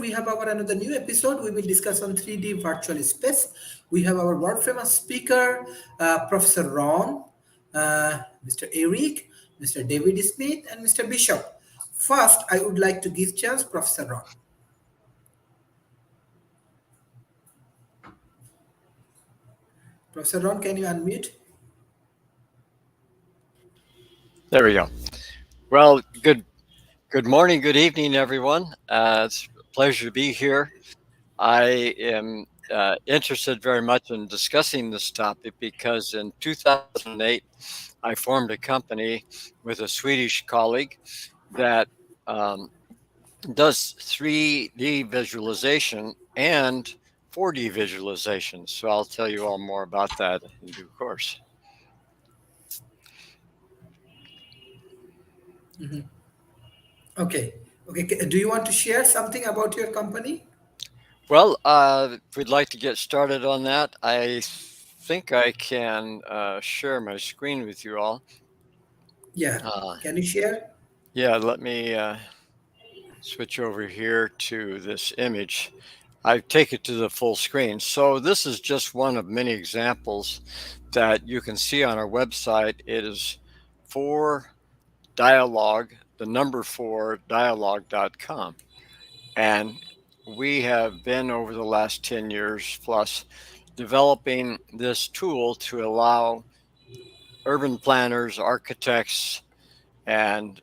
we have our another new episode. We will discuss on 3D virtual space. We have our world famous speaker, Professor Ron, Mr. Eric, Mr. David Smith, and Mr. Bishop. First, I would like to give chance Professor Ron. Professor Ron, can you unmute? There we go. Well, good morning, good evening, everyone. It's a pleasure to be here. I am interested very much in discussing this topic because in 2008, I formed a company with a Swedish colleague that does 3D visualization and 4D visualization. So I'll tell you all more about that in due course. Okay. Do you want to share something about your company? Well, if we'd like to get started on that, I think I can share my screen with you all. Yeah. Can you share? Yeah, let me switch over here to this image. I take it to the full screen. So this is just one of many examples that you can see on our website. It is for dialogue, the number 4 dialogue.com. And we have been over the last 10 years plus developing this tool to allow urban planners, architects, and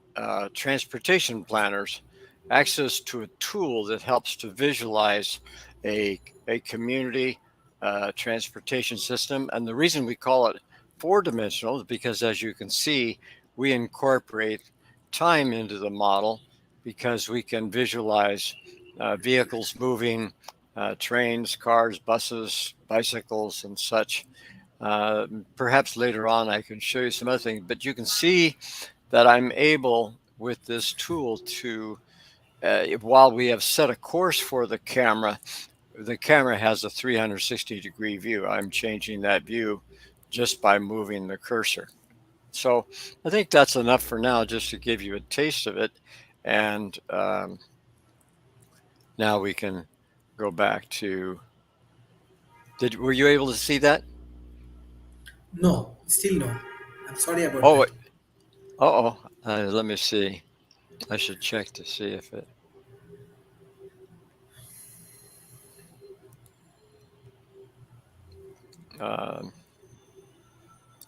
transportation planners access to a tool that helps to visualize a community transportation system. And the reason we call it 4-dimensional is because, as you can see, we incorporate time into the model because we can visualize vehicles moving, trains, cars, buses, bicycles, and such. Perhaps later on I can show you some other things, but you can see that I'm able with this tool to, while we have set a course for the camera has a 360-degree view. I'm changing that view just by moving the cursor. So I think that's enough for now, just to give you a taste of it. And now we can go back to, were you able to see that? No, still no. I'm sorry about Oh, that. let me see. I should check to see if it.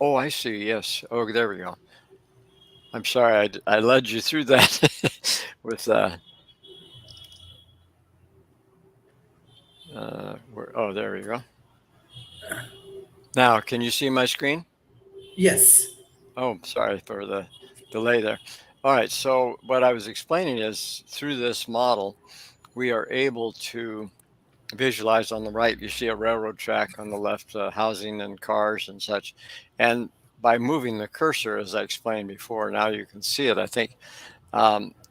Oh, I see. Yes. Oh, there we go. I'm sorry. I led you through that with oh, there we go. Now, can you see my screen? Yes. Oh, sorry for the delay there. All right. So what I was explaining is through this model, we are able to visualize. On the right, you see a railroad track, on the left, housing and cars and such. And by moving the cursor, as I explained before, now you can see it. I think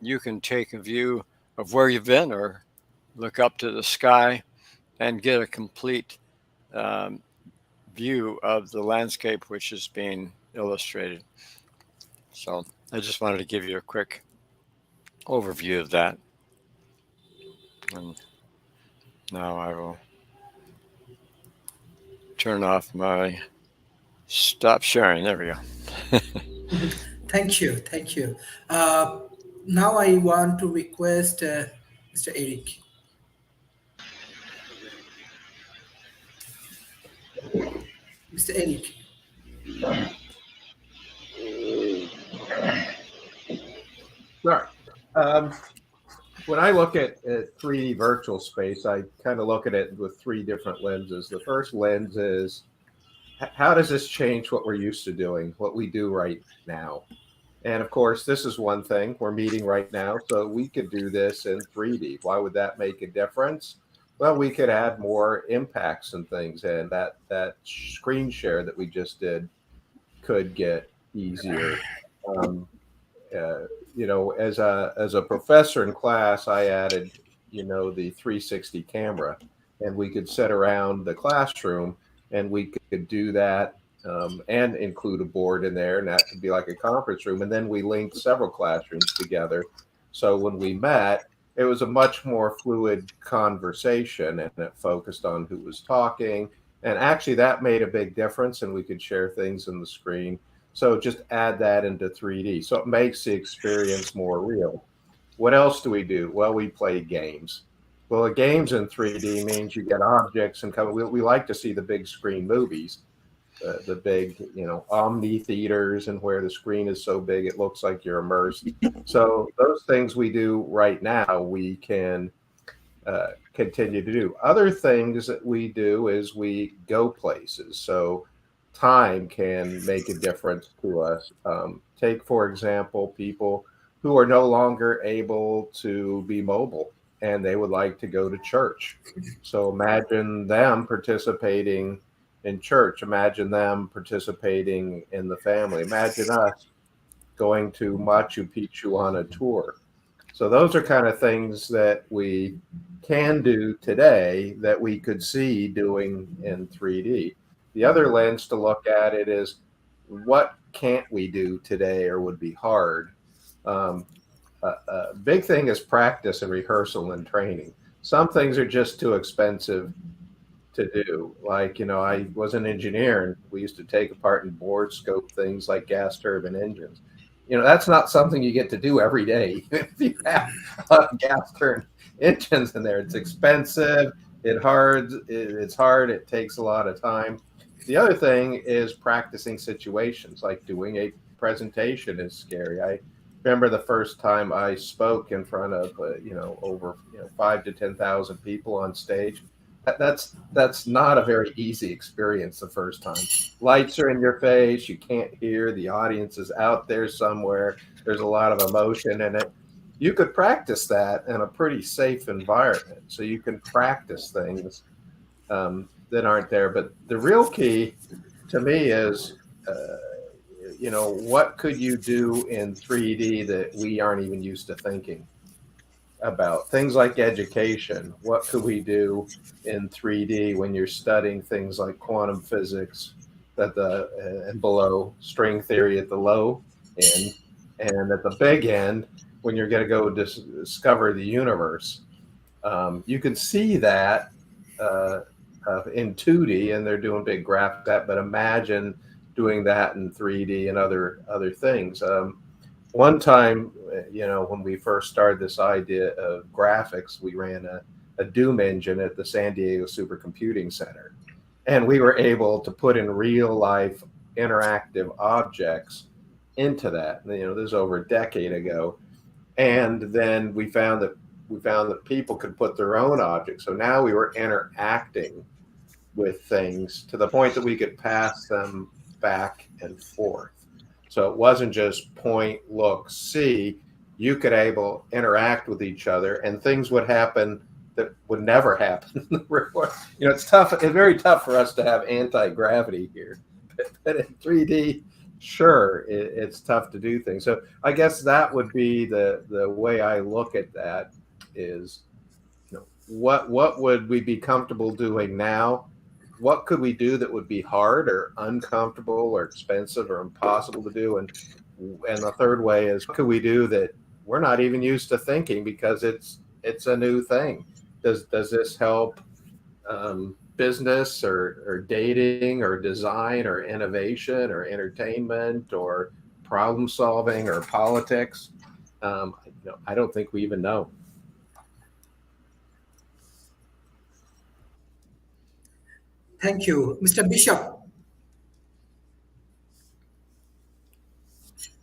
you can take a view of where you've been or look up to the sky and get a complete view of the landscape which is being illustrated. So I just wanted to give you a quick overview of that. And now I will turn off my stop sharing. There we go. Thank you. Now I want to request Mr. Eric. Mr. Eric. Sure. When I look at 3D virtual space, I kind of look at it with 3 different lenses. The first lens is, how does this change what we're used to doing, what we do right now? And of course, this is one thing. We're meeting right now, so we could do this in 3D. Why would that make a difference? Well, we could add more impacts and things, and that screen share that we just did could get easier. As a professor in class, I added, the 360 camera, and we could sit around the classroom and we could do that and include a board in there, and that could be like a conference room. And then we linked several classrooms together. So when we met, it was a much more fluid conversation, and it focused on who was talking. And actually, that made a big difference, and we could share things in the screen. So just add that into 3D. So it makes the experience more real. What else do we do? Well, we play games. Well, the games in 3D means you get objects and come. We like to see the big screen movies, the big, Omni theaters, and where the screen is so big it looks like you're immersed. So those things we do right now, we can continue to do. Other things that we do is we go places. So time can make a difference to us. Take, for example, people who are no longer able to be mobile and they would like to go to church. So imagine them participating in church. Imagine them participating in the family. Imagine us going to Machu Picchu on a tour. So those are kind of things that we can do today that we could see doing in 3D. The other lens to look at it is, what can't we do today or would be hard? A big thing is practice and rehearsal and training. Some things are just too expensive to do. Like, I was an engineer and we used to take apart and board scope things like gas turbine engines. That's not something you get to do every day. If you have gas turbine engines in there, it's expensive. It's hard. It takes a lot of time. The other thing is practicing situations, like doing a presentation is scary. I remember the first time I spoke in front of over 5,000 to 10,000 people on stage. That's not a very easy experience the first time. Lights are in your face, you can't hear, the audience is out there somewhere, there's a lot of emotion in it. You could practice that in a pretty safe environment, so you can practice things that aren't there. But the real key to me is what could you do in 3D that we aren't even used to thinking about? Things like education. What could we do in 3D when you're studying things like quantum physics and below, string theory at the low end, and at the big end when you're going to go discover the universe? You can see that in 2D, and they're doing big graphics that, but imagine doing that in 3D and other things. One time, when we first started this idea of graphics, we ran a Doom engine at the San Diego Supercomputing Center. And we were able to put in real life interactive objects into that. This is over a decade ago. And then we found that people could put their own objects. So now we were interacting with things to the point that we could pass them back and forth. So it wasn't just point, look, see. You could interact with each other, and things would happen that would never happen. It's tough. It's very tough for us to have anti-gravity here, but in 3D, sure, it's tough to do things. So I guess that would be the way I look at that is, what would we be comfortable doing now? What could we do that would be hard or uncomfortable or expensive or impossible to do? And the third way is, what could we do that we're not even used to thinking because it's a new thing? Does this help business or dating or design or innovation or entertainment or problem solving or politics? I don't think we even know. Thank you. Mr. Bishop.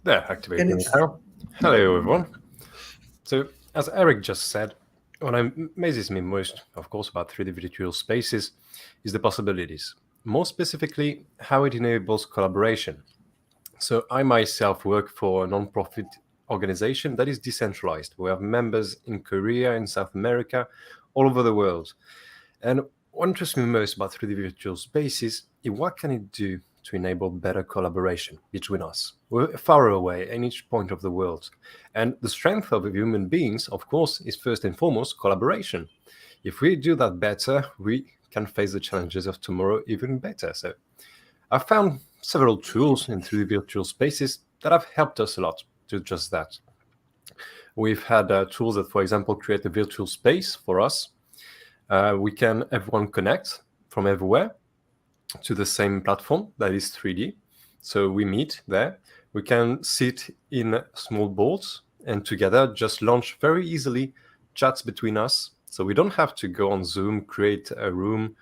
There, activating now. Hello, everyone. So, as Eric just said, what amazes me most, of course, about 3D virtual spaces is the possibilities. More specifically, how it enables collaboration. So, I myself work for a non-profit organization that is decentralized. We have members in Korea, in South America, all over the world. And what interests me most about 3D virtual spaces is what can it do to enable better collaboration between us. We're far away in each point of the world. And the strength of human beings, of course, is first and foremost collaboration. If we do that better, we can face the challenges of tomorrow even better. So I've found several tools in 3D virtual spaces that have helped us a lot to just that. We've had tools that, for example, create a virtual space for us. We can everyone connect from everywhere to the same platform that is 3D. So we meet there. We can sit in small boards and together just launch very easily chats between us. So we don't have to go on Zoom, create a room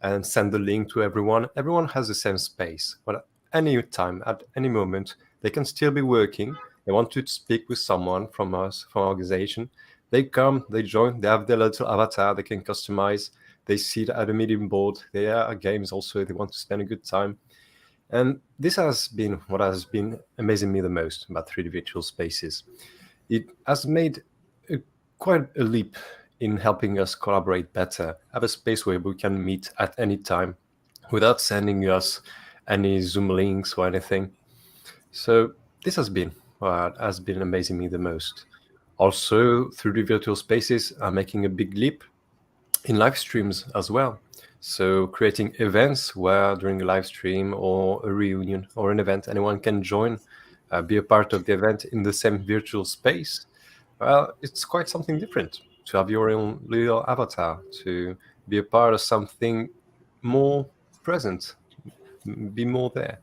and send the link to everyone. Everyone has the same space. But at any time, at any moment, they can still be working. They want to speak with someone from us, from our organization. They come, they join, they have their little avatar, they can customize. They sit at a meeting board. There are games also. They want to spend a good time. And this has been what has been amazing me the most about 3D virtual spaces. It has made quite a leap in helping us collaborate better, have a space where we can meet at any time without sending us any Zoom links or anything. So this has been what has been amazing me the most. Also, 3D virtual spaces are making a big leap in live streams as well. So creating events where during a live stream or a reunion or an event, anyone can join, be a part of the event in the same virtual space. Well, it's quite something different to have your own little avatar, to be a part of something more present, be more there.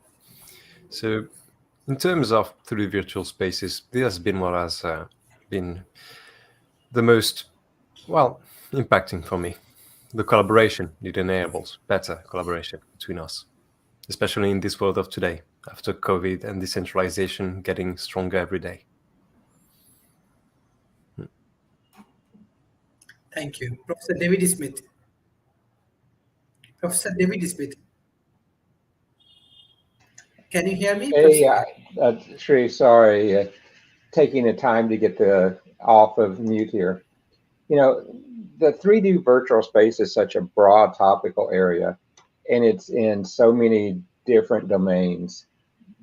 So in terms of 3D virtual spaces, this has been what has been the most, well, impacting for me. The collaboration it enables, better collaboration between us, especially in this world of today, after COVID and decentralization getting stronger every day. Thank you. Professor David Smith. Professor David Smith. Can you hear me? Hey, Sharif, sorry, taking the time to get off of mute here. You know, the 3D virtual space is such a broad topical area, and it's in so many different domains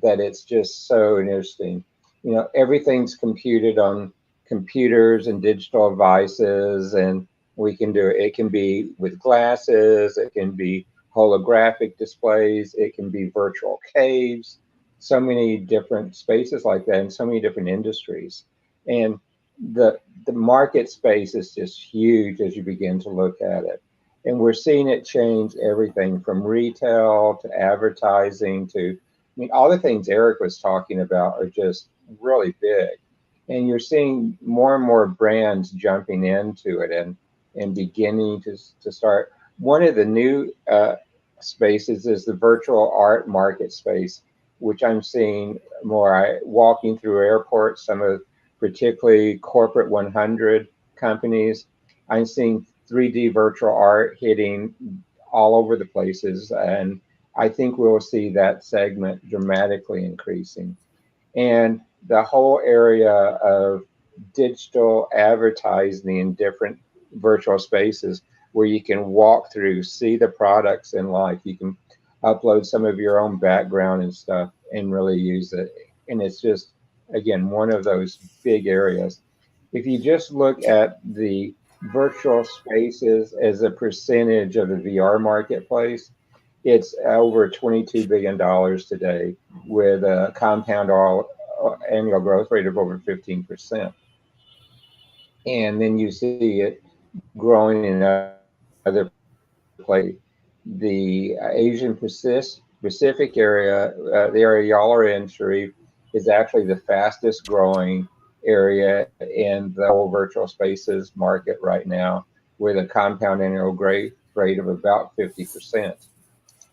that it's just so interesting. You know, everything's computed on computers and digital devices, and we can do it. It can be with glasses, it can be holographic displays, it can be virtual caves, so many different spaces like that in so many different industries. And the market space is just huge as you begin to look at it. And we're seeing it change everything from retail to advertising to, I mean, all the things Eric was talking about are just really big. And you're seeing more and more brands jumping into it and beginning to start. One of the new spaces is the virtual art market space, which I'm seeing more. Walking through airports, some of particularly corporate 100 companies, I'm seeing 3D virtual art hitting all over the places. And I think we'll see that segment dramatically increasing. And the whole area of digital advertising in different virtual spaces where you can walk through, see the products in life. You can upload some of your own background and stuff and really use it. And it's just, again, one of those big areas. If you just look at the virtual spaces as a percentage of the VR marketplace, it's over $22 billion today with a compound annual growth rate of over 15%. And then you see it growing in other places. The Asian Pacific area, the area y'all are in, Sharif, is actually the fastest growing area in the whole virtual spaces market right now, with a compound annual growth rate of about 50%.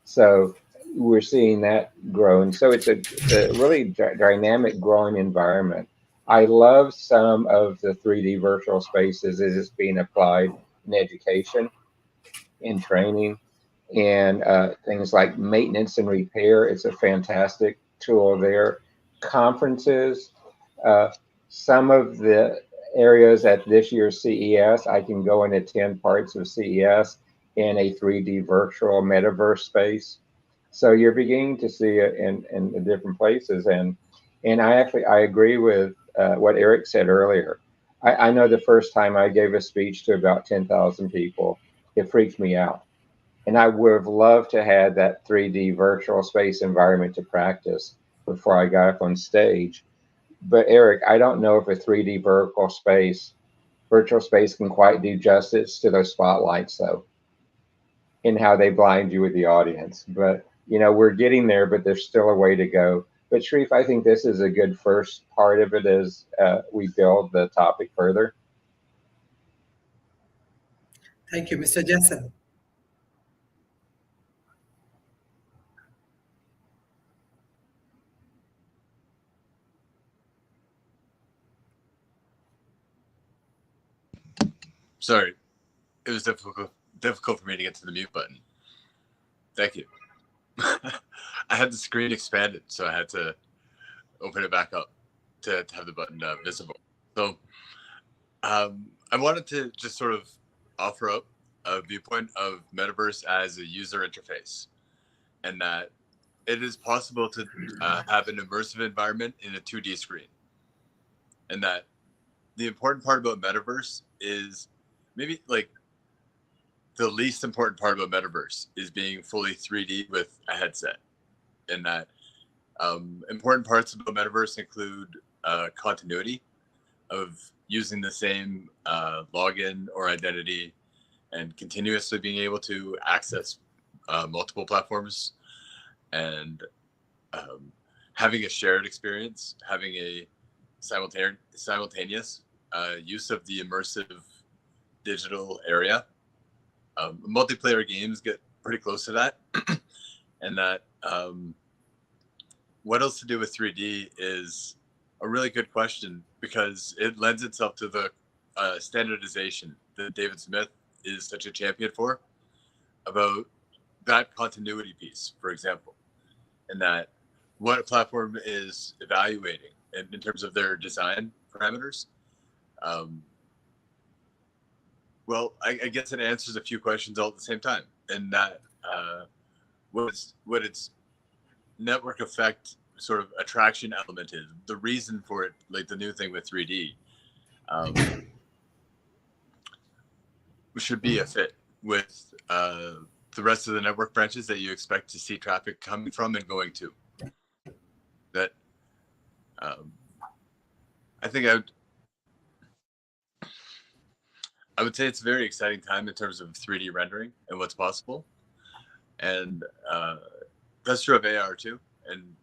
So we're seeing that grow. And so it's a really dynamic growing environment. I love some of the 3D virtual spaces as it's being applied in education, in training, and things like maintenance and repair. It's a fantastic tool there. Conferences, some of the areas at this year's CES, I can go and attend parts of CES in a 3D virtual metaverse space. So you're beginning to see it in the different places. And I agree with what Eric said earlier. I know the first time I gave a speech to about 10,000 people, it freaked me out. And I would have loved to have that 3D virtual space environment to practice before I got up on stage. But Eric, I don't know if a 3D virtual space can quite do justice to those spotlights, though, in how they blind you with the audience. But we're getting there, but there's still a way to go. But Sharif, I think this is a good first part of it as we build the topic further. Thank you, Mr. Jensen. Sorry, it was difficult for me to get to the mute button. Thank you. I had the screen expanded, so I had to open it back up to have the button visible. So I wanted to just sort of offer up a viewpoint of Metaverse as a user interface, and that it is possible to have an immersive environment in a 2D screen. And that the important part about Metaverse is maybe like the least important part about Metaverse is being fully 3D with a headset. And that important parts about Metaverse include continuity of using the same login or identity and continuously being able to access multiple platforms, and having a shared experience, having a simultaneous use of the immersive digital area. Multiplayer games get pretty close to that. And that what else to do with 3D is a really good question, because it lends itself to the standardization that David Smith is such a champion for, about that continuity piece, for example, and that what a platform is evaluating in terms of their design parameters. Well, I guess it answers a few questions all at the same time, and that what its network effect sort of attraction element is, the reason for it, like the new thing with 3D, should be a fit with the rest of the network branches that you expect to see traffic coming from and going to. That I think I would say it's a very exciting time in terms of 3D rendering and what's possible. And that's true of AR too. And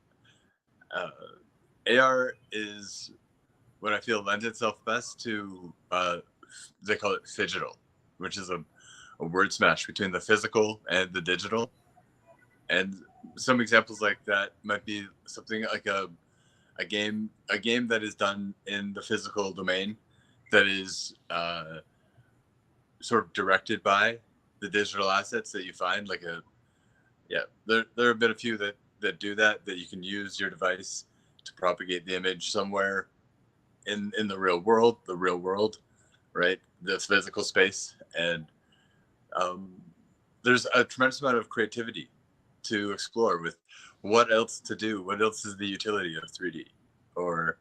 AR is what I feel lends itself best to, they call it phygital, which is a word smash between the physical and the digital. And some examples like that might be something like a game that is done in the physical domain that is sort of directed by the digital assets that you find. Like there have been a few that do that you can use your device to propagate the image somewhere in the real world, right? The physical space. And there's a tremendous amount of creativity to explore with what else to do. What else is the utility of 3D or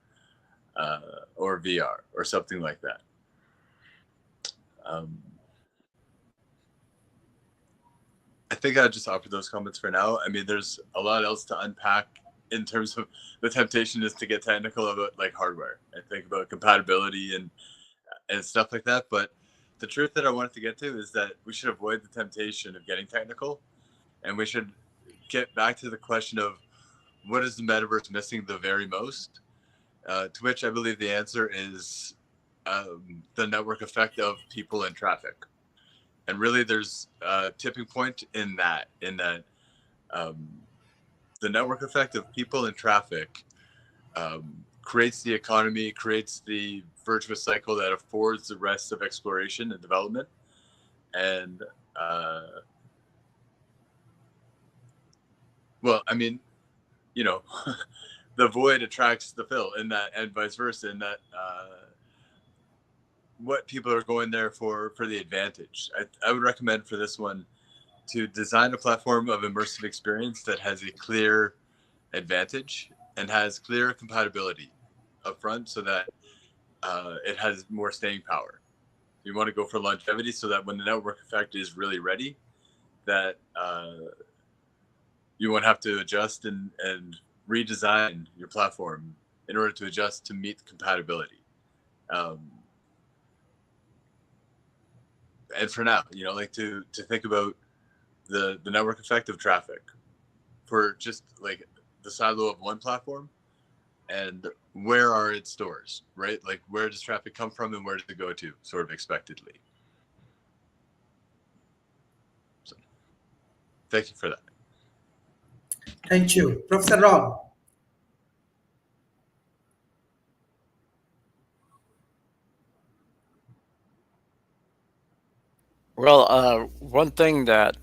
VR or something like that? I think I'd just offer those comments for now. I mean, there's a lot else to unpack in terms of the temptation is to get technical about like hardware and think about compatibility and stuff like that. But the truth that I wanted to get to is that we should avoid the temptation of getting technical, and we should get back to the question of what is the metaverse missing the very most, to which I believe the answer is the network effect of people and traffic. And really there's a tipping point in that the network effect of people and traffic creates the economy, creates the virtuous cycle that affords the rest of exploration and development. And well, I mean, the void attracts the fill in that, and vice versa, in that what people are going there for the advantage. I would recommend for this one to design a platform of immersive experience that has a clear advantage and has clear compatibility up front, so that it has more staying power. You want to go for longevity, so that when the network effect is really ready, that you won't have to adjust and redesign your platform in order to adjust to meet compatibility. And for now, like to think about the network effect of traffic for just like the silo of one platform, and where are its stores, right? Like where does traffic come from and where does it go to, sort of expectedly. So thank you for that. Thank you. Professor Ron. Well, one thing that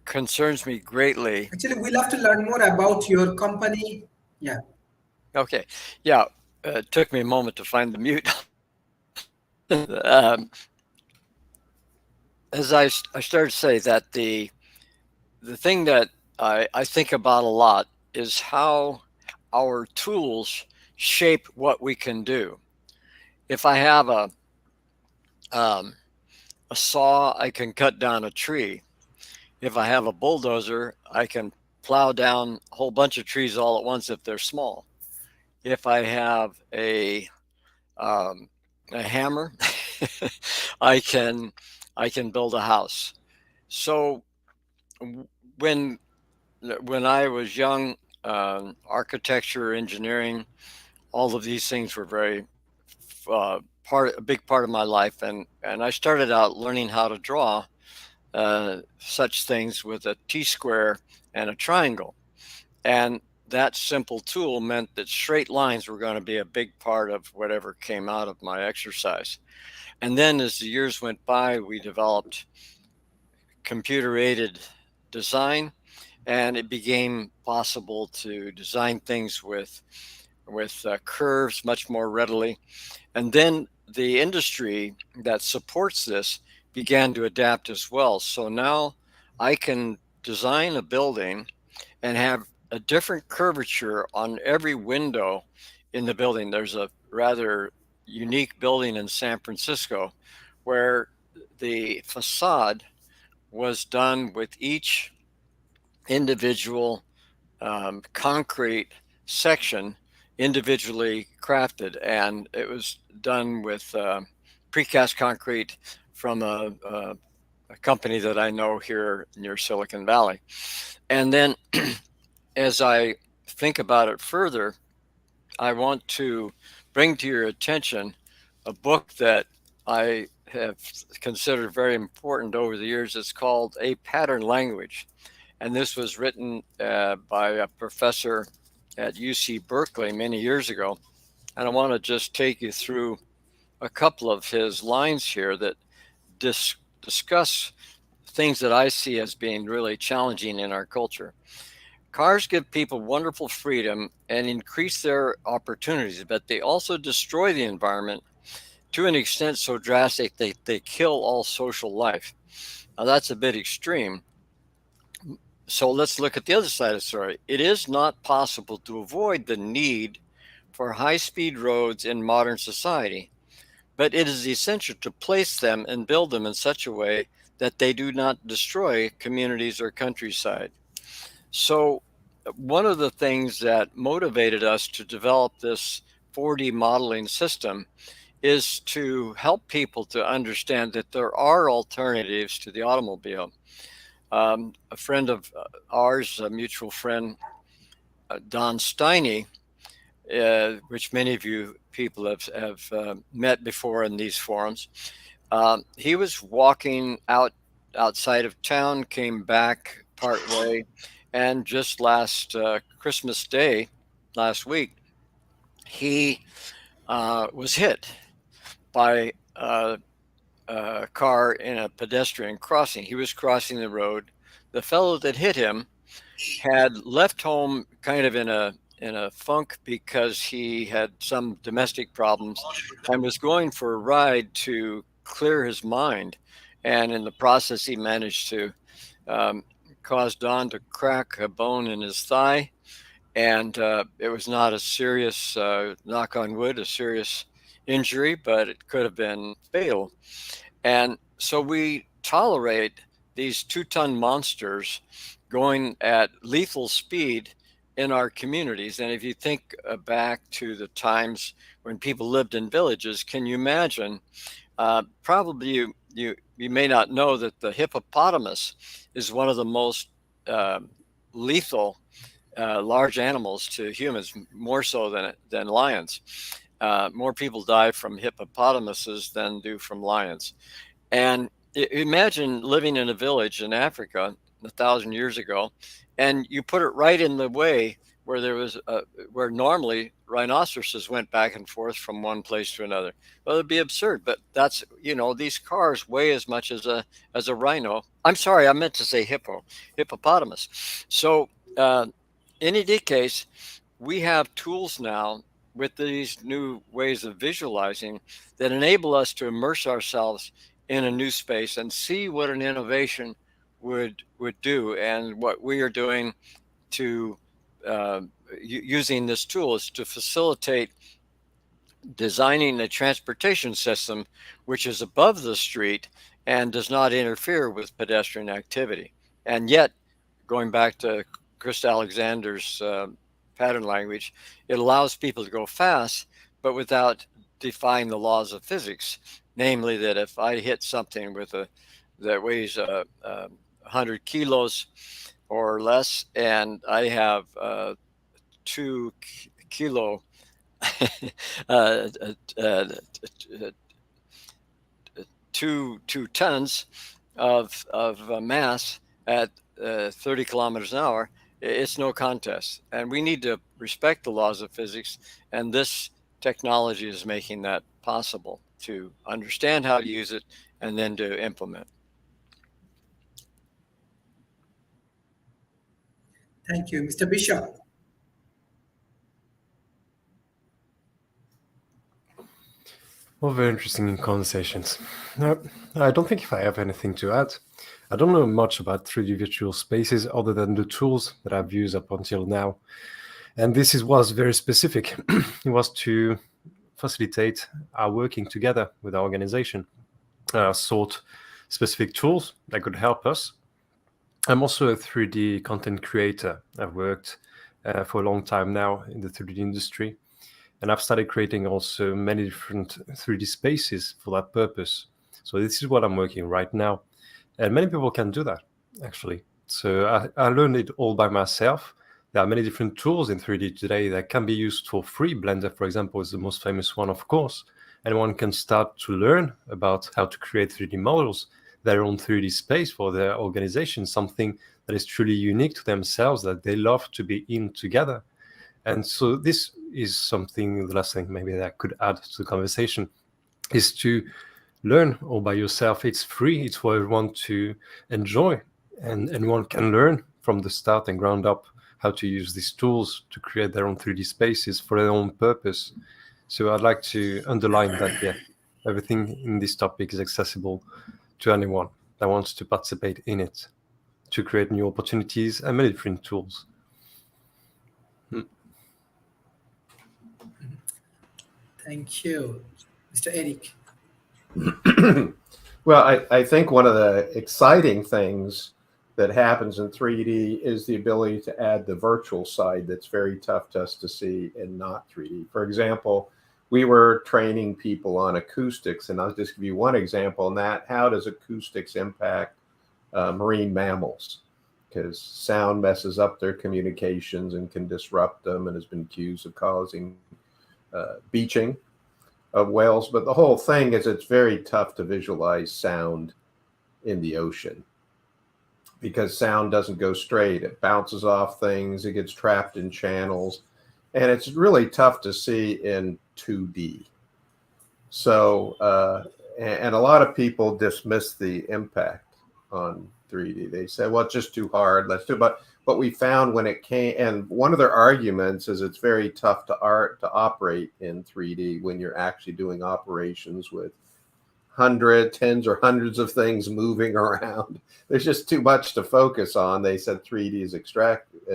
concerns me greatly. Actually, we love to learn more about your company. Yeah. Okay, yeah, it took me a moment to find the mute. um, as I started to say that the thing that I think about a lot is how our tools shape what we can do. If I have a saw, I can cut down a tree. If I have a bulldozer, I can plow down a whole bunch of trees all at once if they're small. If I have a hammer, I can build a house. So when I was young, architecture, engineering, all of these things were very a big part of my life, and I started out learning how to draw such things with a T-square and a triangle, and that simple tool meant that straight lines were going to be a big part of whatever came out of my exercise. And then as the years went by, we developed computer-aided design, and it became possible to design things with curves much more readily. And then the industry that supports this began to adapt as well. So now I can design a building and have a different curvature on every window in the building. There's a rather unique building in San Francisco where the facade was done with each individual concrete section individually crafted, and it was done with precast concrete from a company that I know here near Silicon Valley. And then as I think about it further, I want to bring to your attention a book that I have considered very important over the years. It's called A Pattern Language. And this was written by a professor at UC Berkeley many years ago. And I want to just take you through a couple of his lines here that discuss things that I see as being really challenging in our culture. Cars give people wonderful freedom and increase their opportunities, but they also destroy the environment to an extent so drastic they kill all social life. Now, that's a bit extreme. So let's look at the other side of the story. It is not possible to avoid the need for high-speed roads in modern society, but it is essential to place them and build them in such a way that they do not destroy communities or countryside. So one of the things that motivated us to develop this 4D modeling system is to help people to understand that there are alternatives to the automobile. A friend of ours, a mutual friend, Don Steiny, which many of you people have met before in these forums, he was walking outside of town, came back part way, and just last Christmas Day, last week, he was hit by a car in a pedestrian crossing. He was crossing the road. The fellow that hit him had left home kind of in a funk because he had some domestic problems and was going for a ride to clear his mind. And in the process, he managed to cause Don to crack a bone in his thigh. And it was not a serious, knock on wood, a serious injury, but it could have been fatal. And so we tolerate these 2-ton monsters going at lethal speed in our communities. And if you think back to the times when people lived in villages, can you imagine? Probably you may not know that the hippopotamus is one of the most lethal large animals to humans, more so than lions. More people die from hippopotamuses than do from lions. And imagine living in a village in Africa 1,000 years ago, and you put it right in the way where there was where normally rhinoceroses went back and forth from one place to another. Well, it'd be absurd, but that's, these cars weigh as much as a rhino. I'm sorry, I meant to say hippopotamus. So in any case, we have tools now with these new ways of visualizing that enable us to immerse ourselves in a new space and see what an innovation would do. And what we are doing to using this tool is to facilitate designing a transportation system which is above the street and does not interfere with pedestrian activity. And yet, going back to Chris Alexander's pattern language, it allows people to go fast, but without defying the laws of physics. Namely, that if I hit something that weighs 100 kilos or less, and I have 2 kilo uh, uh, two tons of mass at 30 kilometers an hour, it's no contest. And we need to respect the laws of physics. And this technology is making that possible, to understand how to use it and then to implement. Thank you. Mr. Bishop. Well, very interesting conversations. No, I don't think if I have anything to add. I don't know much about 3D virtual spaces other than the tools that I've used up until now. And this was very specific. It was to facilitate our working together with our organization, sought specific tools that could help us. I'm also a 3D content creator. I've worked for a long time now in the 3D industry. And I've started creating also many different 3D spaces for that purpose. So this is what I'm working right now. And many people can do that, actually. So I learned it all by myself. There are many different tools in 3D today that can be used for free. Blender, for example, is the most famous one, of course. And one can start to learn about how to create 3D models, their own 3D space for their organization, something that is truly unique to themselves, that they love to be in together. And so this is something, the last thing maybe that I could add to the conversation, is to learn all by yourself. It's free. It's for everyone to enjoy. And anyone can learn from the start and ground up how to use these tools to create their own 3D spaces for their own purpose. So I'd like to underline that, yeah, everything in this topic is accessible to anyone that wants to participate in it, to create new opportunities and many different tools. Thank you. Mr. Eric. Well, I think one of the exciting things that happens in 3D is the ability to add the virtual side that's very tough to us to see in not 3D. For example, we were training people on acoustics, and I'll just give you one example on that. How does acoustics impact marine mammals? Because sound messes up their communications and can disrupt them, and has been accused of causing beaching of whales. But the whole thing is it's very tough to visualize sound in the ocean because sound doesn't go straight. It bounces off things, it gets trapped in channels, and it's really tough to see in 2D. So, and a lot of people dismiss the impact on 3D. They say, well, it's just too hard. Let's do it. But we found when it came, and one of their arguments is it's very tough to operate in 3D when you're actually doing operations with tens or hundreds of things moving around. There's just too much to focus on. They said 3D is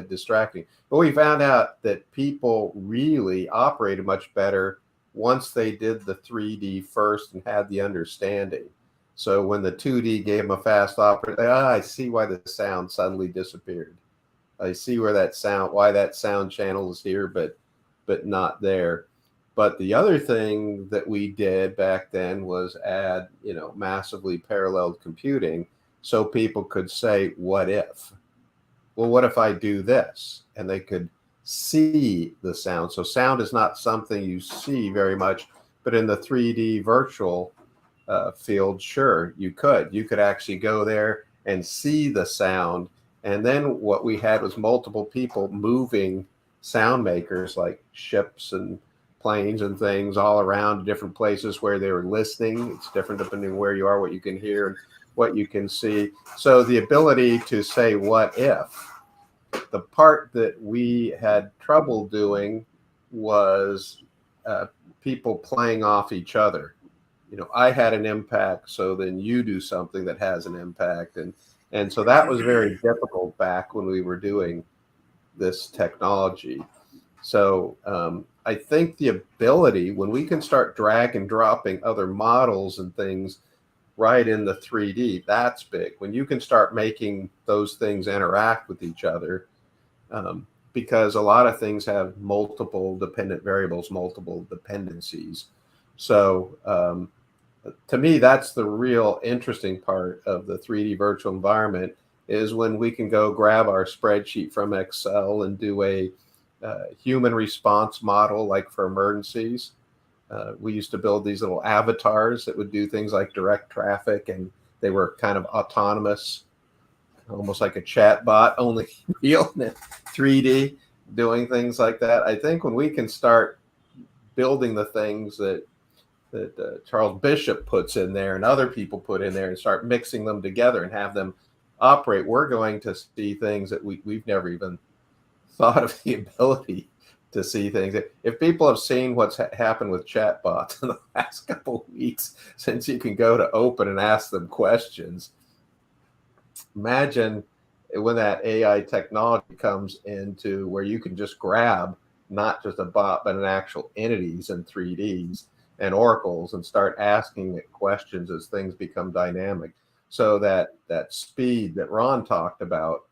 distracting. But we found out that people really operated much better once they did the 3D first and had the understanding. So when the 2D gave them a fast opera, I see why the sound suddenly disappeared. I see where that sound, why that sound channel is here, but not there. But the other thing that we did back then was add, massively paralleled computing so people could say, what if? Well, what if I do this? And they could see the sound. So sound is not something you see very much, but in the 3D virtual field, sure, you could. You could actually go there and see the sound. And then what we had was multiple people moving sound makers like ships and planes and things all around different places where they were listening. It's different depending on where you are, what you can hear and what you can see. So the ability to say what if, the part that we had trouble doing was people playing off each other. I had an impact, so then you do something that has an impact. And so that was very difficult back when we were doing this technology. So I think the ability, when we can start drag and dropping other models and things right in the 3D, that's big. When you can start making those things interact with each other, because a lot of things have multiple dependent variables, multiple dependencies. So to me, that's the real interesting part of the 3D virtual environment, is when we can go grab our spreadsheet from Excel and do a human response model, like for emergencies. We used to build these little avatars that would do things like direct traffic, and they were kind of autonomous, almost like a chat bot, only real in 3D, doing things like that. I think when we can start building the things that Charles Bishop puts in there and other people put in there and start mixing them together and have them operate, we're going to see things that we've never even thought of the ability to see things. If people have seen what's happened with chatbots in the last couple of weeks, since you can go to open and ask them questions, imagine when that AI technology comes into where you can just grab not just a bot, but an actual entities and 3Ds and oracles and start asking it questions as things become dynamic. So that speed that Ron talked about,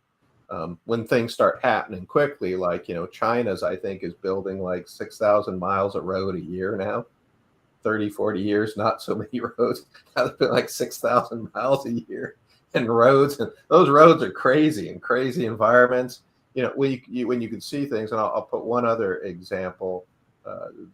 when things start happening quickly, like, China's, I think, is building like 6,000 miles of road a year now. 30, 40 years, not so many roads. Now they've been like 6,000 miles a year and roads. And those roads are crazy and crazy environments. When you can see things, and I'll put one other example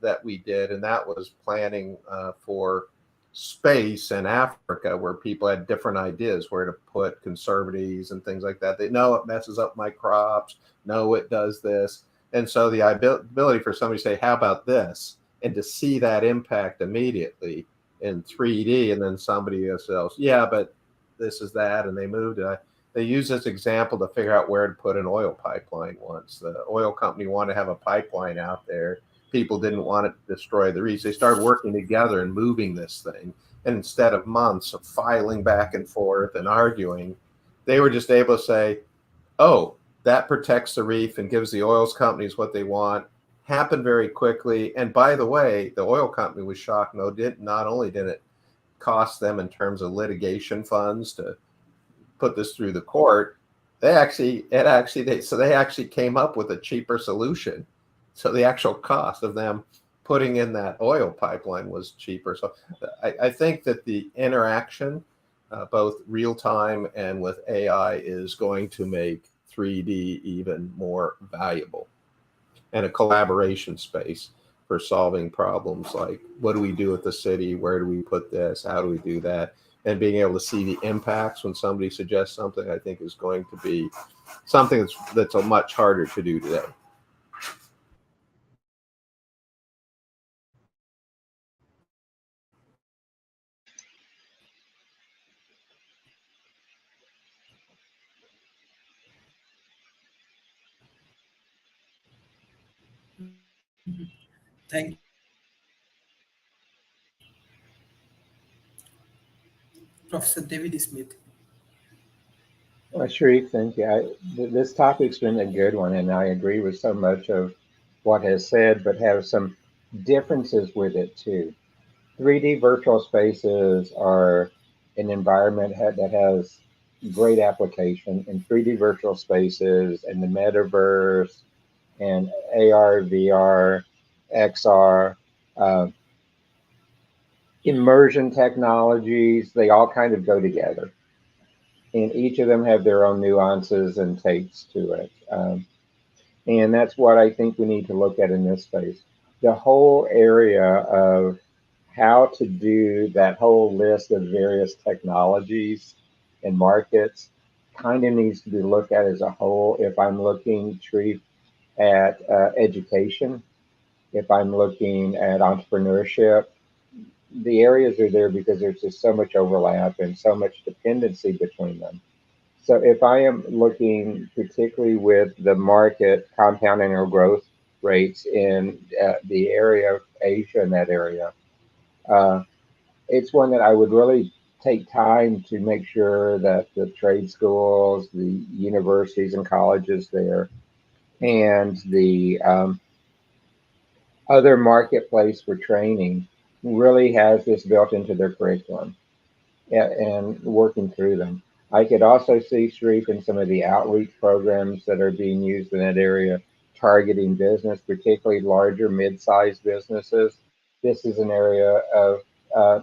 that we did, and that was planning for space in Africa, where people had different ideas where to put conservatives and things like that. They know it messes up my crops. No, it does this. And so the ability for somebody to say, how about this? And to see that impact immediately in 3D, and then somebody else, yeah, but this is that, and they moved it. They use this example to figure out where to put an oil pipeline once. The oil company wanted to have a pipeline out there. People didn't want it to destroy the reefs. They started working together and moving this thing. And instead of months of filing back and forth and arguing, they were just able to say, oh, that protects the reef and gives the oil companies what they want. Happened very quickly. And by the way, the oil company was shocked. Not only did it cost them in terms of litigation funds to put this through the court, they actually came up with a cheaper solution. So the actual cost of them putting in that oil pipeline was cheaper. So I think that the interaction, both real time and with AI, is going to make 3D even more valuable, and a collaboration space for solving problems like, what do we do with the city? Where do we put this? How do we do that? And being able to see the impacts when somebody suggests something, I think, is going to be something that's a much harder to do today. Thank Professor David Smith. Well, Sharif, thank you. This topic's been a good one, and I agree with so much of what has said, but have some differences with it too. 3D virtual spaces are an environment that has great application in 3D virtual spaces and the metaverse and AR, VR, XR, uh, immersion technologies. They all kind of go together, and each of them have their own nuances and takes to it. And that's what I think we need to look at in this space. The whole area of how to do that whole list of various technologies and markets kind of needs to be looked at as a whole. If I'm looking, Sharif, at education, if I'm looking at entrepreneurship, the areas are there because there's just so much overlap and so much dependency between them. So if I am looking particularly with the market compound annual growth rates in the area of Asia in that area, uh, it's one that I would really take time to make sure that the trade schools, the universities and colleges there, and the other marketplace for training really has this built into their curriculum and working through them. I could also see, Sharif, in some of the outreach programs that are being used in that area, targeting business, particularly larger mid-sized businesses. This is an area of uh,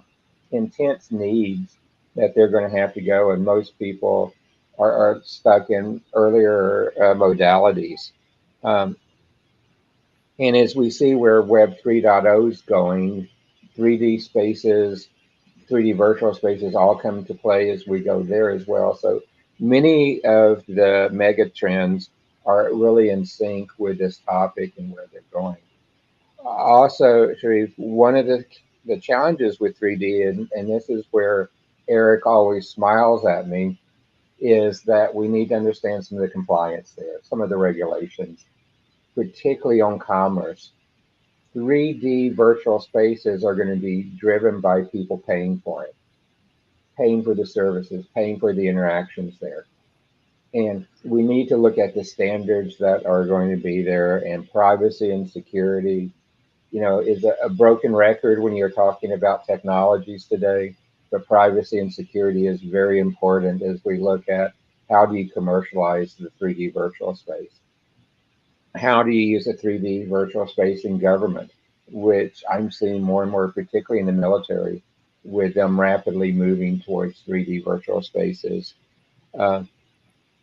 intense needs that they're going to have to go, and most people are stuck in earlier modalities. Um, and as we see where Web 3.0 is going, 3D spaces, 3D virtual spaces all come to play as we go there as well. So many of the mega trends are really in sync with this topic and where they're going. Also, Sharif, one of the challenges with 3D, and this is where Eric always smiles at me, is that we need to understand some of the compliance there, some of the regulations, particularly on commerce. 3D virtual spaces are going to be driven by people paying for it, paying for the services, paying for the interactions there. And we need to look at the standards that are going to be there, and privacy and security, is a broken record when you're talking about technologies today. But privacy and security is very important as we look at how do you commercialize the 3D virtual space? How do you use a 3D virtual space in government, which I'm seeing more and more, particularly in the military, with them rapidly moving towards 3D virtual spaces. Uh,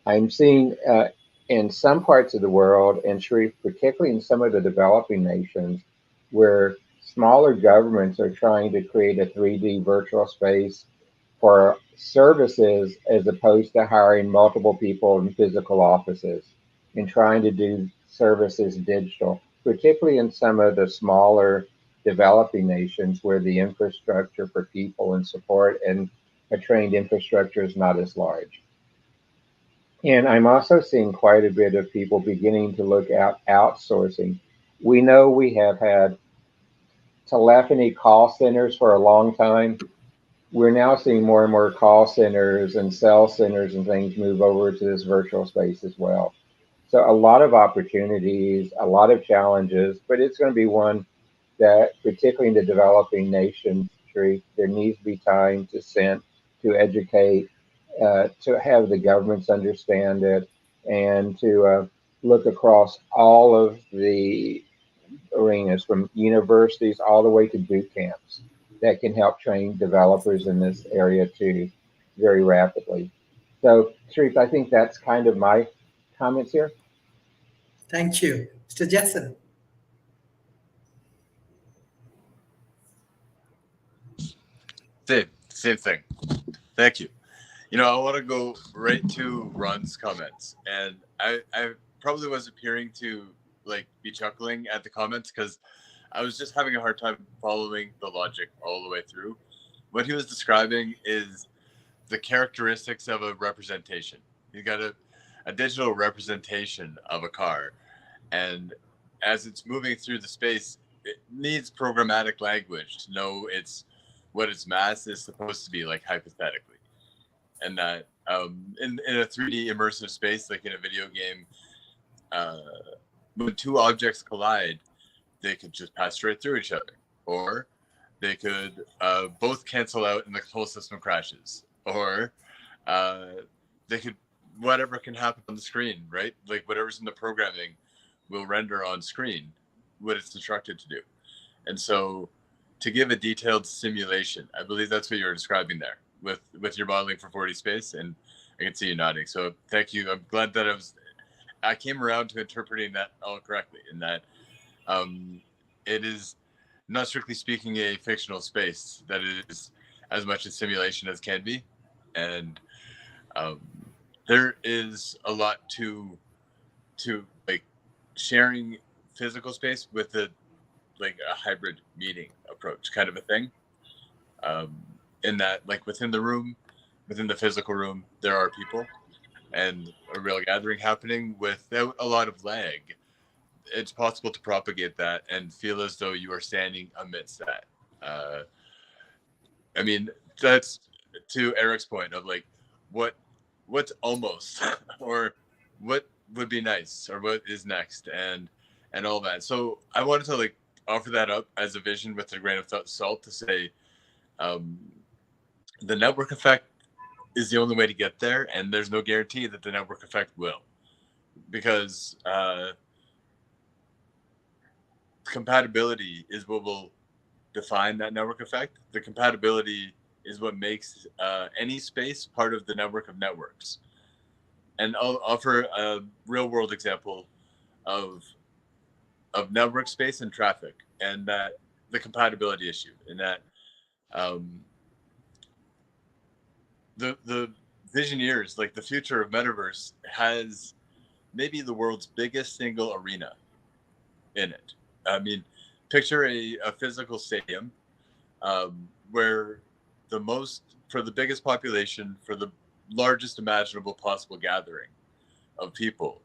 I'm seeing in some parts of the world, and Sharif, particularly in some of the developing nations, where smaller governments are trying to create a 3D virtual space for services as opposed to hiring multiple people in physical offices and trying to do services digital, particularly in some of the smaller developing nations where the infrastructure for people and support and a trained infrastructure is not as large. And I'm also seeing quite a bit of people beginning to look at outsourcing. We know we have had telephony call centers for a long time. We're now seeing more and more call centers and cell centers and things move over to this virtual space as well. So a lot of opportunities, a lot of challenges, but it's going to be one that, particularly in the developing nations, there needs to be time to send, to educate, to have the governments understand it, and to look across all of the arenas from universities all the way to boot camps that can help train developers in this area too very rapidly. So, Sharif, I think that's kind of my comments here. Thank you. Mr. Jackson. Same thing. Thank you. I want to go right to Ron's comments, and I probably was appearing to be chuckling at the comments because I was just having a hard time following the logic all the way through. What he was describing is the characteristics of a representation. You got a digital representation of a car, and as it's moving through the space, it needs programmatic language to know what its mass is supposed to be, like, hypothetically. And that in a 3D immersive space, like in a video game, when two objects collide, they could just pass straight through each other, or they could both cancel out and the whole system crashes, or they could, whatever can happen on the screen, right? Like whatever's in the programming will render on screen what it's instructed to do. And so to give a detailed simulation, I believe that's what you were describing there with your modeling for 4D space, and I can see you nodding. So thank you. I'm glad that I came around to interpreting that all correctly, in that it is not strictly speaking a fictional space, that it is as much a simulation as can be. And there is a lot to like sharing physical space with a hybrid meeting approach kind of a thing. In that, like within the physical room, there are people and a real gathering happening without a lot of lag. It's possible to propagate that and feel as though you are standing amidst that. I mean, that's to Eric's point of like what's almost or what would be nice or what is next and all that. So I wanted to like offer that up as a vision with a grain of salt to say the network effect is the only way to get there, and there's no guarantee that the network effect will, because compatibility is what will define that network effect. The compatibility is what makes any space part of the network of networks. And I'll offer a real world example of network space and traffic, and that the compatibility issue, in that the visioneers, like the future of metaverse, has maybe the world's biggest single arena in it. I mean, picture a physical stadium where for the biggest population, for the largest imaginable possible gathering of people,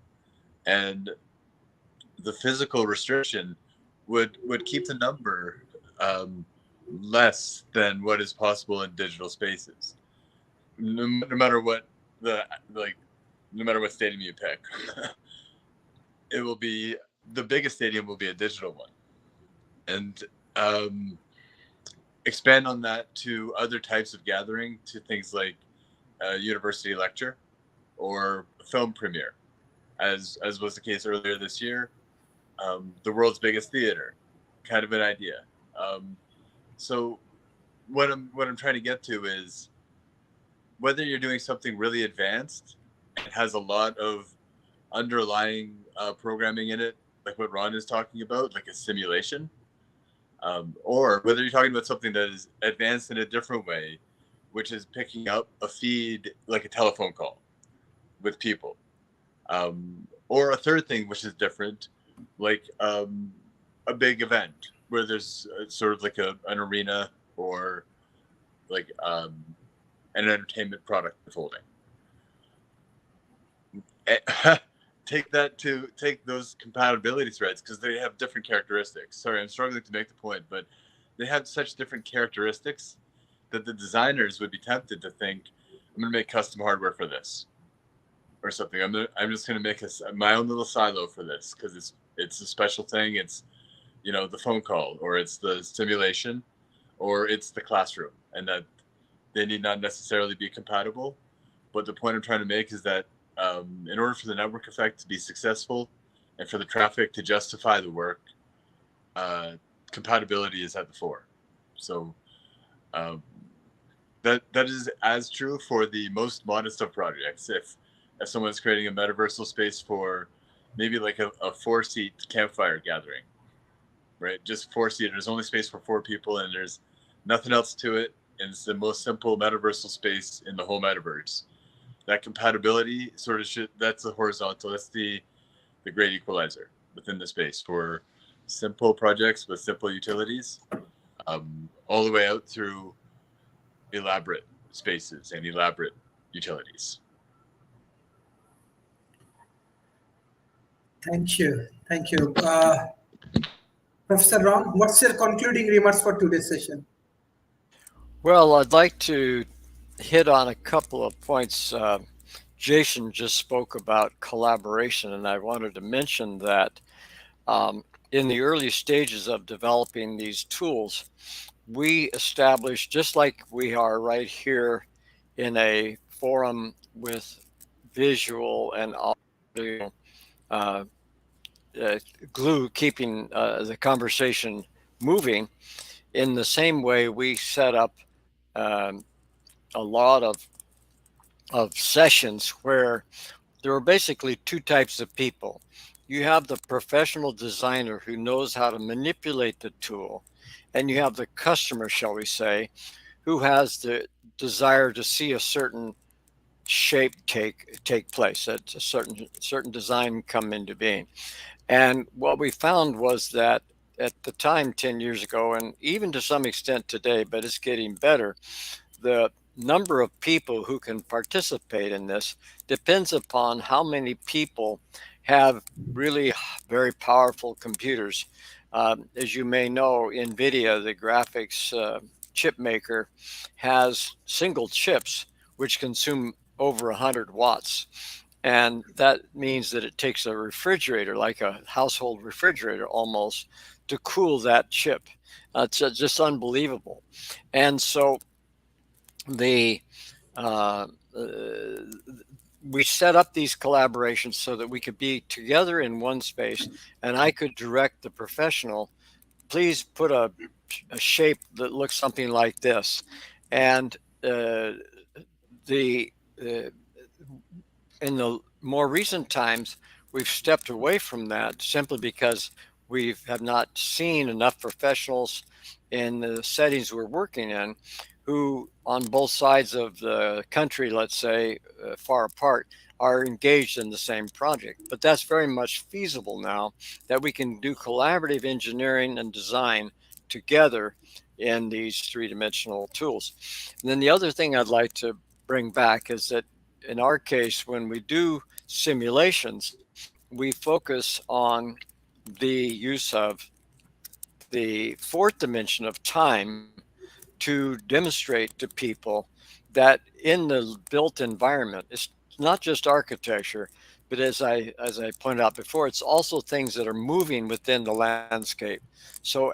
and the physical restriction would keep the number less than what is possible in digital spaces. No matter what no matter what stadium you pick, it will be, the biggest stadium will be a digital one. And expand on that to other types of gathering, to things like a university lecture or film premiere, as was the case earlier this year. The world's biggest theater, kind of an idea. So what I'm trying to get to is, whether you're doing something really advanced and has a lot of underlying programming in it, like what Ron is talking about, like a simulation, or whether you're talking about something that is advanced in a different way, which is picking up a feed like a telephone call with people, or a third thing which is different, like a big event where there's sort of like an arena, or like an entertainment product unfolding. Take those compatibility threads, because they have different characteristics. Sorry, I'm struggling to make the point, but they have such different characteristics that the designers would be tempted to think, I'm going to make custom hardware for this or something. I'm just going to make my own little silo for this, because it's a special thing. It's, the phone call, or it's the simulation, or it's the classroom, and that they need not necessarily be compatible. But the point I'm trying to make is that in order for the network effect to be successful and for the traffic to justify the work, compatibility is at the fore. So that is as true for the most modest of projects. If someone's creating a metaversal space for maybe like a 4-seat campfire gathering, right? Just 4-seat, there's only space for 4 people, and there's nothing else to it. And it's the most simple metaversal space in the whole metaverse. That compatibility sort of that's the horizontal, that's the great equalizer within the space for simple projects with simple utilities, all the way out through elaborate spaces and elaborate utilities. Thank you. Professor Ron, what's your concluding remarks for today's session? Well, I'd like to hit on a couple of points. Jason just spoke about collaboration, and I wanted to mention that in the early stages of developing these tools, we established, just like we are right here in a forum with visual and audio glue keeping the conversation moving. In the same way, we set up a lot of sessions where there are basically two types of people. You have the professional designer who knows how to manipulate the tool, and you have the customer, shall we say, who has the desire to see a certain shape take place, that a certain design come into being. And what we found was that at the time 10 years ago, and even to some extent today, but it's getting better, the number of people who can participate in this depends upon how many people have really very powerful computers. As you may know, NVIDIA, the graphics chip maker, has single chips which consume over 100 watts. And that means that it takes a refrigerator, like a household refrigerator almost, to cool that chip. It's just unbelievable. And so the we set up these collaborations so that we could be together in one space, and I could direct the professional, please put a shape that looks something like this. And the in the more recent times, we've stepped away from that simply because we have not seen enough professionals in the settings we're working in who, on both sides of the country, let's say, far apart, are engaged in the same project. But that's very much feasible now, that we can do collaborative engineering and design together in these three-dimensional tools. And then the other thing I'd like to bring back is that in our case, when we do simulations, we focus on the use of the fourth dimension of time to demonstrate to people that in the built environment, it's not just architecture, but as I pointed out before, it's also things that are moving within the landscape. So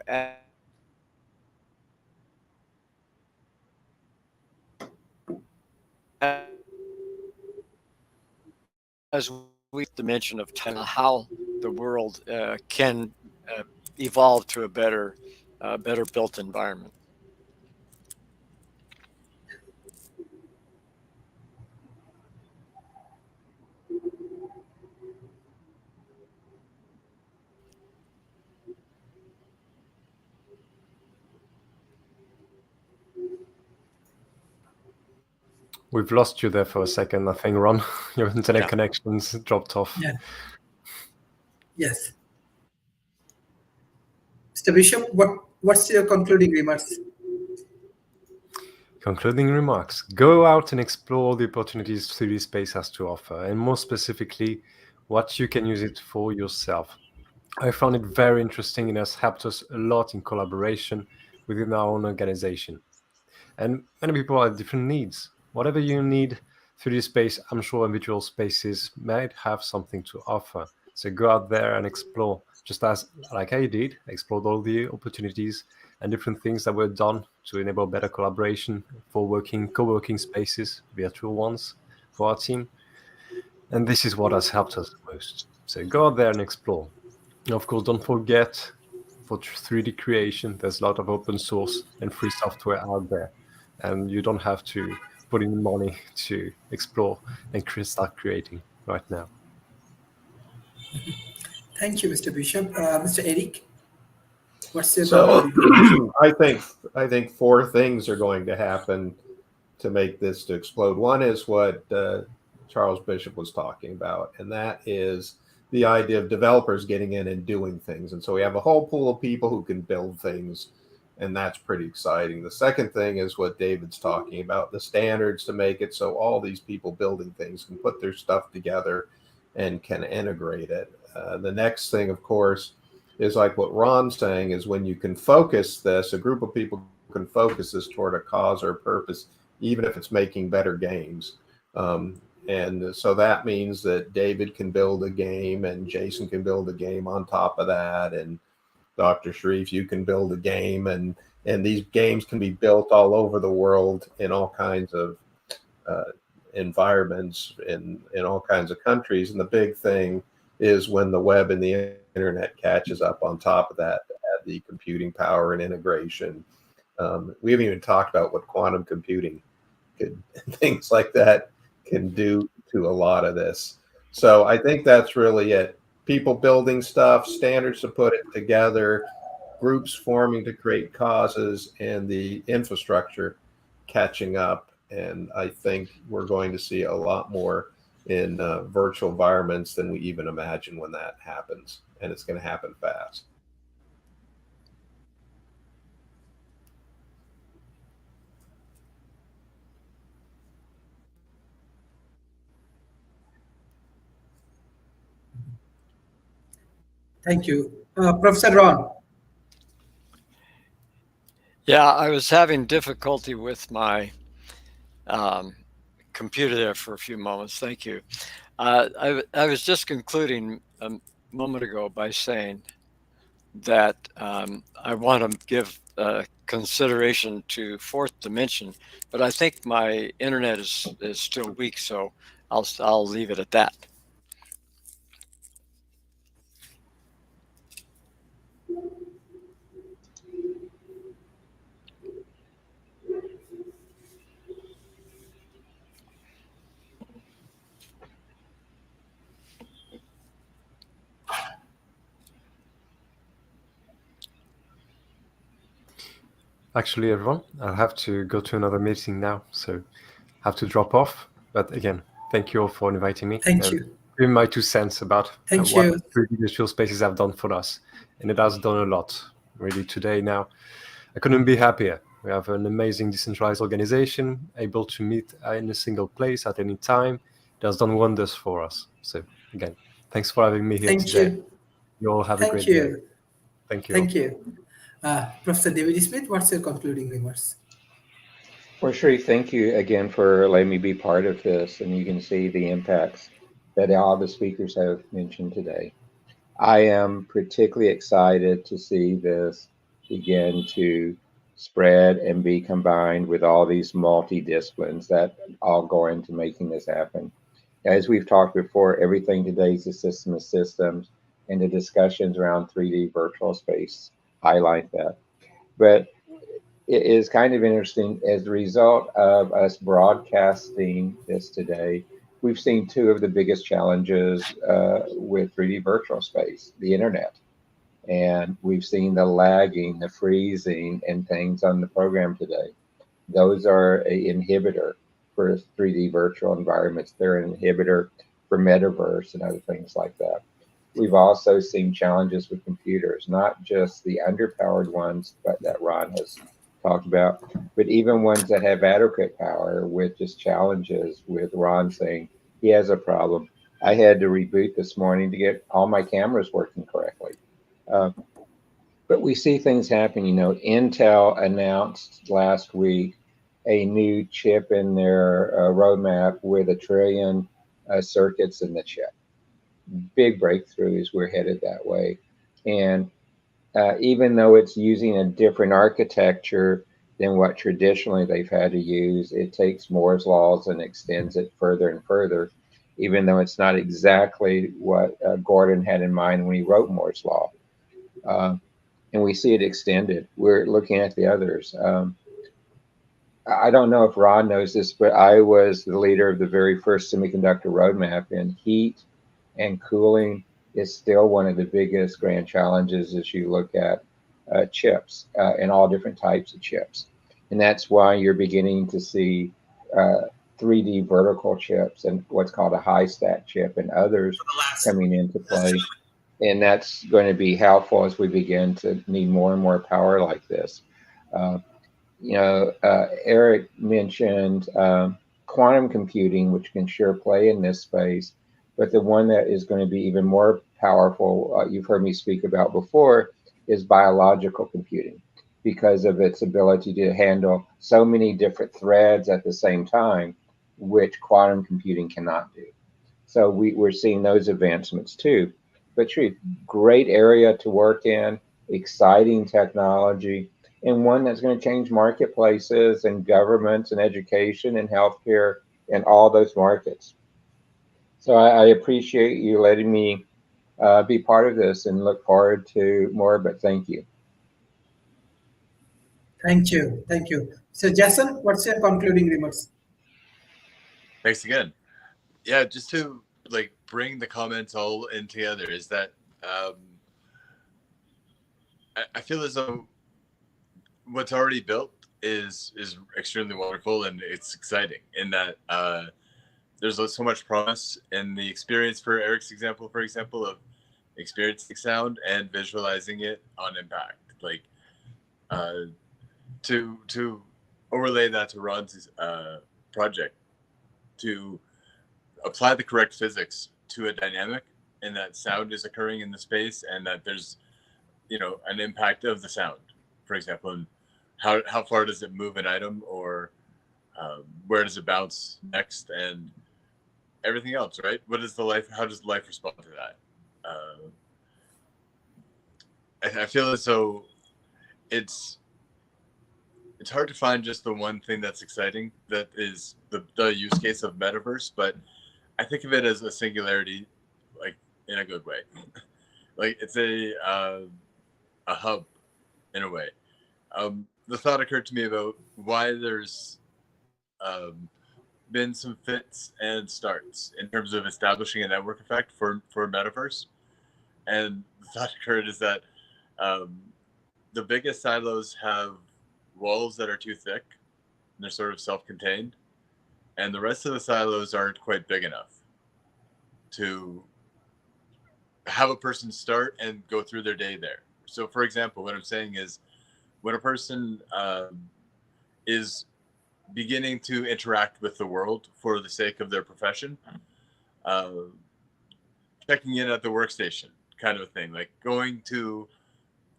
as we dimension of time, how the world can evolve to a better built environment. We've lost you there for a second, I think, Ron. Your internet connections dropped off. Yeah. Yes. Mr. Bishop, what's your concluding remarks? Concluding remarks. Go out and explore the opportunities 3D space has to offer, and more specifically, what you can use it for yourself. I found it very interesting and has helped us a lot in collaboration within our own organization. And many people have different needs. Whatever you need, 3D space, I'm sure individual spaces might have something to offer. So go out there and explore, just as like I did, explored all the opportunities and different things that were done to enable better collaboration for co-working spaces, virtual ones for our team. And this is what has helped us the most. So go out there and explore. And of course, don't forget, for 3D creation, there's a lot of open source and free software out there. And you don't have to put in money to explore and start creating right now. Thank you, Mr. Bishop. Mr. Eric, what's your So concluding? I think four things are going to happen to make this to explode. One is what Charles Bishop was talking about, and that is the idea of developers getting in and doing things. And so we have a whole pool of people who can build things, and that's pretty exciting. The second thing is what David's talking about, the standards to make it so all these people building things can put their stuff together and can integrate it. The next thing, of course, is like what Ron's saying, is when you can focus this, a group of people can focus this toward a cause or a purpose, even if it's making better games. And so that means that David can build a game and Jason can build a game on top of that. And Dr. Sharif, you can build a game, and these games can be built all over the world in all kinds of environments in all kinds of countries. And the big thing is when the web and the internet catches up on top of that to add the computing power and integration. We haven't even talked about what quantum computing could, things like that can do to a lot of this. So I think that's really it. People building stuff, standards to put it together, groups forming to create causes, and the infrastructure catching up. And I think we're going to see a lot more in virtual environments than we even imagine when that happens. And it's going to happen fast. Thank you. Professor Ron. Yeah, I was having difficulty with my computer there for a few moments. Thank you. I was just concluding a moment ago by saying that I want to give consideration to fourth dimension, but I think my internet is still weak, so I'll leave it at that. Actually, everyone, I'll have to go to another meeting now, so I have to drop off. But again, thank you all for inviting me. Thank you. Giving my 2 cents about Thank what you. 3D virtual spaces have done for us. And it has done a lot, really, today now. I couldn't be happier. We have an amazing decentralized organization, able to meet in a single place at any time. It has done wonders for us. So again, thanks for having me here Thank today. you. You all have a Thank great day. you. Thank you. Thank you. Professor David Smith, what's your concluding remarks? Well, Sharif, thank you again for letting me be part of this, and you can see the impacts that all the speakers have mentioned today. I am particularly excited to see this begin to spread and be combined with all these multidisciplines that all go into making this happen. As we've talked before, everything today is a system of systems, and the discussions around 3D virtual space highlight that. But it is kind of interesting as a result of us broadcasting this today. We've seen 2 of the biggest challenges with 3D virtual space, the internet. And we've seen the lagging, the freezing, and things on the program today. Those are an inhibitor for 3D virtual environments. They're an inhibitor for metaverse and other things like that. We've also seen challenges with computers, not just the underpowered ones, but that Ron has talked about, but even ones that have adequate power with just challenges with Ron saying he has a problem. I had to reboot this morning to get all my cameras working correctly. But we see things happen. You know, Intel announced last week a new chip in their roadmap with 1 trillion circuits in the chip. Big breakthroughs. We're headed that way. And even though it's using a different architecture than what traditionally they've had to use, it takes Moore's laws and extends it further and further, even though it's not exactly what Gordon had in mind when he wrote Moore's law. And we see it extended. We're looking at the others. I don't know if Ron knows this, but I was the leader of the very first semiconductor roadmap, and heat and cooling is still one of the biggest grand challenges as you look at chips and all different types of chips. And that's why you're beginning to see 3D vertical chips and what's called a high stack chip and others coming into play. And that's going to be helpful as we begin to need more and more power like this. Eric mentioned quantum computing, which can sure play in this space, but the one that is going to be even more powerful, you've heard me speak about before, is biological computing, because of its ability to handle so many different threads at the same time, which quantum computing cannot do. So we're seeing those advancements too. But true, great area to work in, exciting technology, and one that's going to change marketplaces and governments and education and healthcare in all those markets. So I appreciate you letting me be part of this and look forward to more, but thank you. Thank you. Thank you. So, Jason, what's your concluding remarks? Thanks again. Yeah, just to like bring the comments all in together is that I feel as though what's already built is extremely wonderful, and it's exciting in that there's so much promise in the experience. For Eric's example, for example, of experiencing sound and visualizing it on impact, like to overlay that to Ron's project, to apply the correct physics to a dynamic, and that sound is occurring in the space, and that there's an impact of the sound, for example, and how far does it move an item, or where does it bounce next, and everything else, right? How does life respond to that? I feel as though it's hard to find just the one thing that's exciting, that is the use case of metaverse, but I think of it as a singularity, like in a good way. Like it's a hub in a way. The thought occurred to me about why there's been some fits and starts in terms of establishing a network effect for metaverse. And the thought occurred is that the biggest silos have walls that are too thick, and they're sort of self-contained, and the rest of the silos aren't quite big enough to have a person start and go through their day there. So, for example, what I'm saying is, when a person is beginning to interact with the world for the sake of their profession, checking in at the workstation kind of a thing, like going to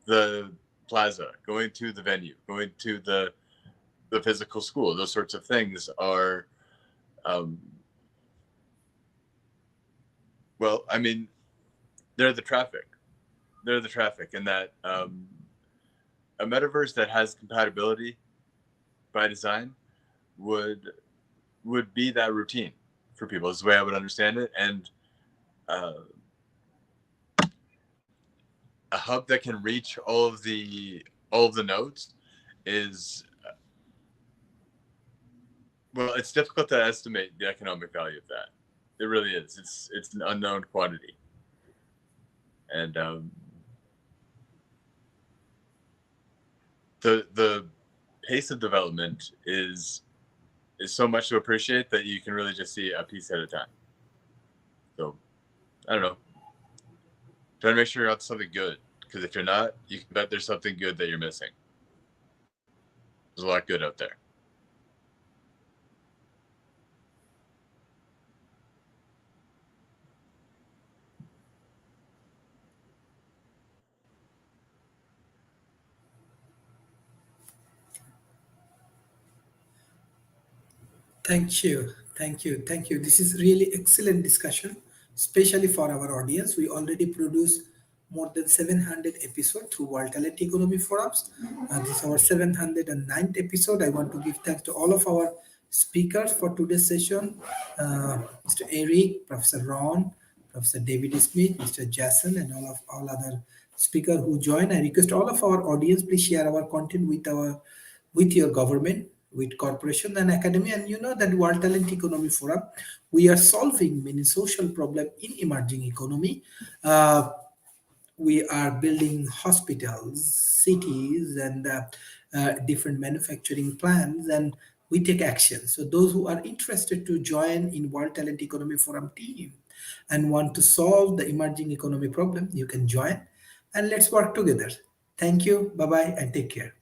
the plaza, going to the venue, going to the physical school, those sorts of things are, well, I mean, they're the traffic. They're the traffic, and that a metaverse that has compatibility by design would be that routine for people, is the way I would understand it. And a hub that can reach all of the nodes is, well, it's difficult to estimate the economic value of that. It really is. It's an unknown quantity, and the pace of development is so much to appreciate that you can really just see a piece at a time. So I don't know. Try to make sure you're on something good, because if you're not, you can bet there's something good that you're missing. There's a lot good out there. Thank you. Thank you. Thank you. This is really excellent discussion, especially for our audience. We already produced more than 700 episodes through World Talent Economy Forums. This is our 709th episode. I want to give thanks to all of our speakers for today's session. Mr. Eric, Professor Ron, Professor David Smith, Mr. Jason, and all other speakers who join. I request all of our audience, please share our content with your government, with corporation and academia. And you know that World Talent Economy Forum, we are solving many social problems in emerging economy. We are building hospitals, cities, and different manufacturing plants, and we take action. So those who are interested to join in World Talent Economy Forum team and want to solve the emerging economy problem, you can join, and let's work together. Thank you. Bye-bye, and take care.